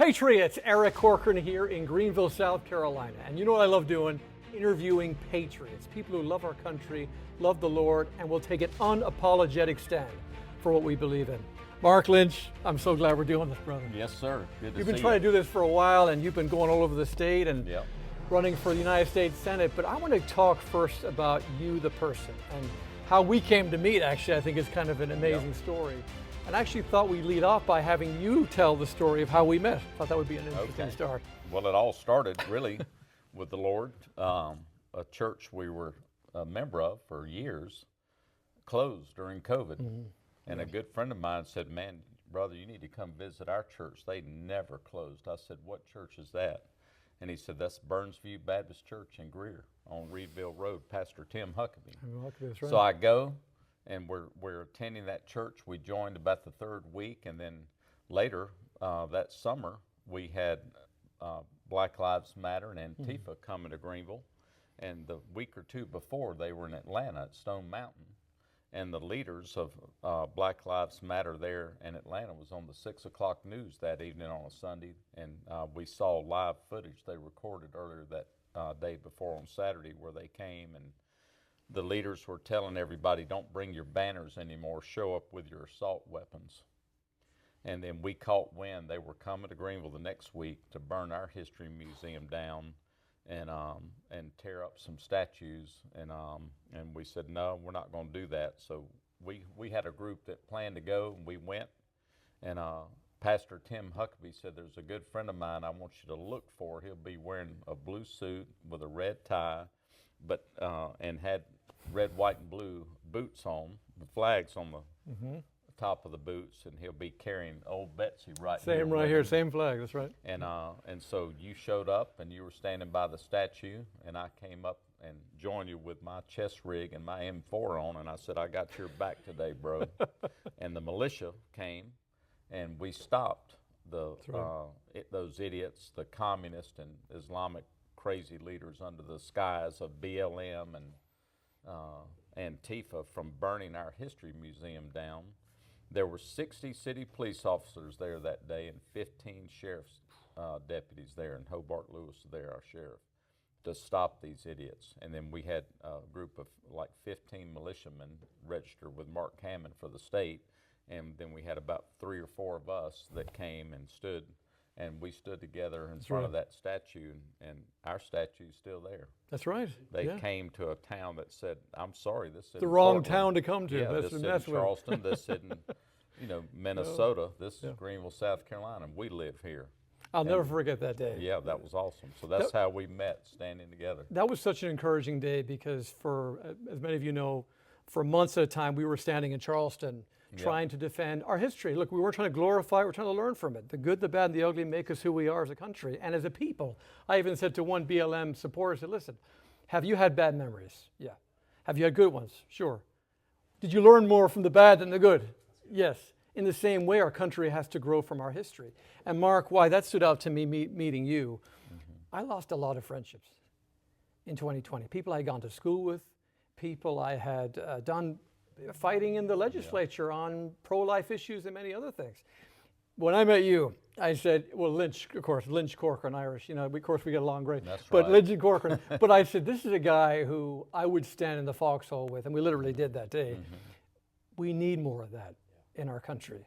Patriots, Eric Corcoran here in Greenville, South Carolina. And you know what I love doing? Interviewing patriots, people who love our country, love the Lord, and will take an unapologetic stand for what we believe in. Mark Lynch, I'm so glad we're doing this, brother. Yes, sir. Good to see you. You've been trying to do this for a while, and you've been going all over the state and Yep. running for the United States Senate. But I want to talk first about you, the person, and how we came to meet. Actually, I think is kind of an amazing story. And I actually thought we'd lead off by having you tell the story of how we met. I thought that would be an interesting start. Well, it all started really with the Lord. A church we were a member of for years closed during COVID. Mm-hmm. And a good friend of mine said, "Man, brother, you need to come visit our church. They never closed." I said, "What church is that?" And he said, "That's Burnsview Baptist Church in Greer on Reedville Road, Pastor Tim Huckaby." That's right. So I go, and we're attending that church. We joined about the third week, and then later that summer we had Black Lives Matter and Antifa coming to Greenville. And the week or two before, they were in Atlanta at Stone Mountain. And the leaders of Black Lives Matter there in Atlanta was on the 6 o'clock news that evening on a Sunday. And we saw live footage they recorded earlier that day before on Saturday where they came, and the leaders were telling everybody, "Don't bring your banners anymore, show up with your assault weapons." And then we caught wind they were coming to Greenville the next week to burn our history museum down and tear up some statues, and we said, "No, we're not going to do that." So we had a group that planned to go, and we went, and Pastor Tim Huckaby said, "There's a good friend of mine I want you to look for. He'll be wearing a blue suit with a red tie, but and had red, white, and blue boots on, the flags on the top of the boots, and he'll be carrying old Betsy right here. Same right here, same flag, that's right. And so you showed up, and you were standing by the statue, and I came up and joined you with my chest rig and my M4 on, and I said, "I got your back today, bro." And the militia came, and we stopped those idiots, the communist and Islamic crazy leaders under the skies of BLM and Antifa from burning our history museum down. There were 60 city police officers there that day and 15 sheriff's deputies there, and Hobart Lewis there, our sheriff, to stop these idiots. And then we had a group of like 15 militiamen registered with Mark Hammond for the state, and then we had about 3 or 4 of us that came and stood, and we stood together in front of that statue, and our statue's still there. That's right. They came to a town that said, "I'm sorry, this is the wrong town to come to. Yeah, That's this is Charleston, this isn't, Minnesota, this is Greenville, South Carolina, and we live here." I'll never forget that day. Yeah, that was awesome. So that's how we met, standing together. That was such an encouraging day because for, as many of you know, for months at a time, we were standing in Charleston trying to defend our history. Look, we weren't trying to glorify it, we're trying to learn from it. The good, the bad, and the ugly make us who we are as a country and as a people. I even said to one BLM supporter, I said, "Listen, have you had bad memories?" Yeah. Have you had good ones? Sure. Did you learn more from the bad than the good? Yes. In the same way, our country has to grow from our history. And Mark, why that stood out to me meeting you, I lost a lot of friendships in 2020. People I had gone to school with, people I had done fighting in the legislature on pro-life issues and many other things. When I met you, I said, well, Lynch, of course, Lynch Corcoran, Irish, of course we get along great. That's but right. Lindsey Corcoran, but I said, this is a guy who I would stand in the foxhole with, and we literally did that day. We need more of that in our country.